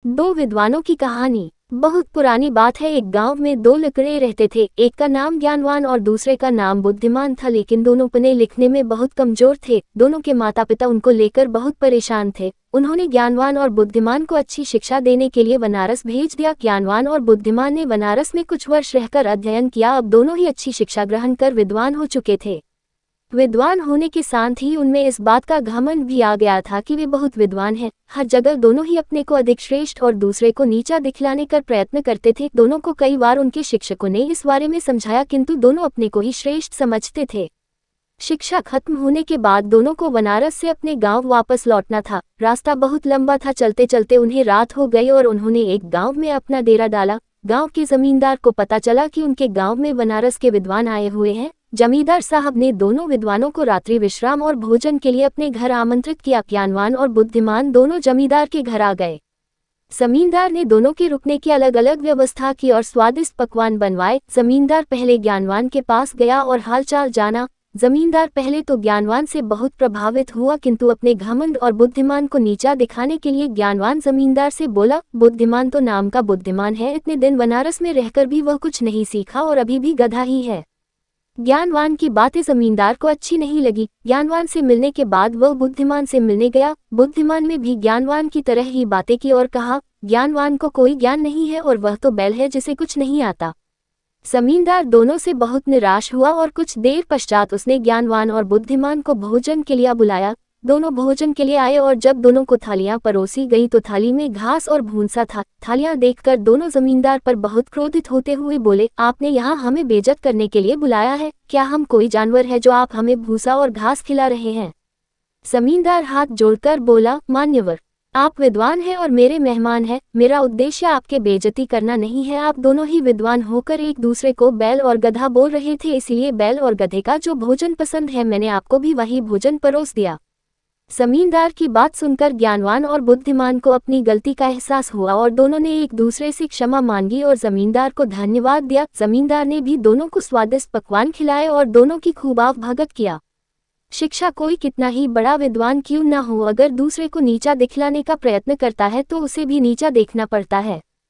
दो विद्वानों की कहानी। बहुत पुरानी बात है। एक गांव में दो लकड़े रहते थे। एक का नाम ज्ञानवान और दूसरे का नाम बुद्धिमान था, लेकिन दोनों पढ़ने लिखने में बहुत कमजोर थे। दोनों के माता पिता उनको लेकर बहुत परेशान थे। उन्होंने ज्ञानवान और बुद्धिमान को अच्छी शिक्षा देने के लिए बनारस भेज दिया। ज्ञानवान और बुद्धिमान ने बनारस में कुछ वर्ष रहकर अध्ययन किया। अब दोनों ही अच्छी शिक्षा ग्रहण कर विद्वान हो चुके थे। विद्वान होने के साथ ही उनमें इस बात का घमंड भी आ गया था कि वे बहुत विद्वान हैं। हर जगह दोनों ही अपने को अधिक श्रेष्ठ और दूसरे को नीचा दिखलाने का प्रयत्न करते थे। दोनों को कई बार उनके शिक्षकों ने इस बारे में समझाया, किंतु दोनों अपने को ही श्रेष्ठ समझते थे। शिक्षा खत्म होने के बाद दोनों को बनारस से अपने गांव वापस लौटना था। रास्ता बहुत लंबा था। चलते चलते उन्हें रात हो गई और उन्होंने एक गांव में अपना डेरा डाला। गांव के जमींदार को पता चला कि उनके गांव में बनारस के विद्वान आए हुए हैं। जमींदार साहब ने दोनों विद्वानों को रात्रि विश्राम और भोजन के लिए अपने घर आमंत्रित किया। ज्ञानवान और बुद्धिमान दोनों जमींदार के घर आ गए। जमींदार ने दोनों के रुकने की अलग अलग व्यवस्था की और स्वादिष्ट पकवान बनवाए। जमींदार पहले ज्ञानवान के पास गया और हालचाल जाना। जमींदार पहले तो ज्ञानवान से बहुत प्रभावित हुआ, किंतु अपने घमंड और बुद्धिमान को नीचा दिखाने के लिए ज्ञानवान जमींदार से बोला, बुद्धिमान तो नाम का बुद्धिमान है, इतने दिन बनारस में रहकर भी वह कुछ नहीं सीखा और अभी भी गधा ही है। ज्ञानवान की बातें जमींदार को अच्छी नहीं लगी। ज्ञानवान से मिलने के बाद वह बुद्धिमान से मिलने गया। बुद्धिमान में भी ज्ञानवान की तरह ही बातें की और कहा, ज्ञानवान को कोई ज्ञान नहीं है और वह तो बैल है जिसे कुछ नहीं आता। जमींदार दोनों से बहुत निराश हुआ और कुछ देर पश्चात उसने ज्ञानवान और बुद्धिमान को भोजन के लिए बुलाया। दोनों भोजन के लिए आए और जब दोनों को थालियां परोसी गई तो थाली में घास और भूंसा था। थालियां देखकर दोनों जमींदार पर बहुत क्रोधित होते हुए बोले, आपने यहाँ हमें बेइज्जत करने के लिए बुलाया है? क्या हम कोई जानवर है जो आप हमें भूसा और घास खिला रहे हैं? जमींदार हाथ जोड़कर बोला, मान्यवर, आप विद्वान हैं और मेरे मेहमान हैं। मेरा उद्देश्य आपके बेइज्जती करना नहीं है। आप दोनों ही विद्वान होकर एक दूसरे को बैल और गधा बोल रहे थे, इसलिए बैल और गधे का जो भोजन पसंद है मैंने आपको भी वही भोजन परोस दिया। जमींदार की बात सुनकर ज्ञानवान और बुद्धिमान को अपनी गलती का एहसास हुआ और दोनों ने एक दूसरे से क्षमा मांगी और जमींदार को धन्यवाद दिया। जमींदार ने भी दोनों को स्वादिष्ट पकवान खिलाए और दोनों की खूब आवभगत किया। शिक्षा कोई कितना ही बड़ा विद्वान क्यों न हो, अगर दूसरे को नीचा दिखलाने का प्रयत्न करता है तो उसे भी नीचा देखना पड़ता है।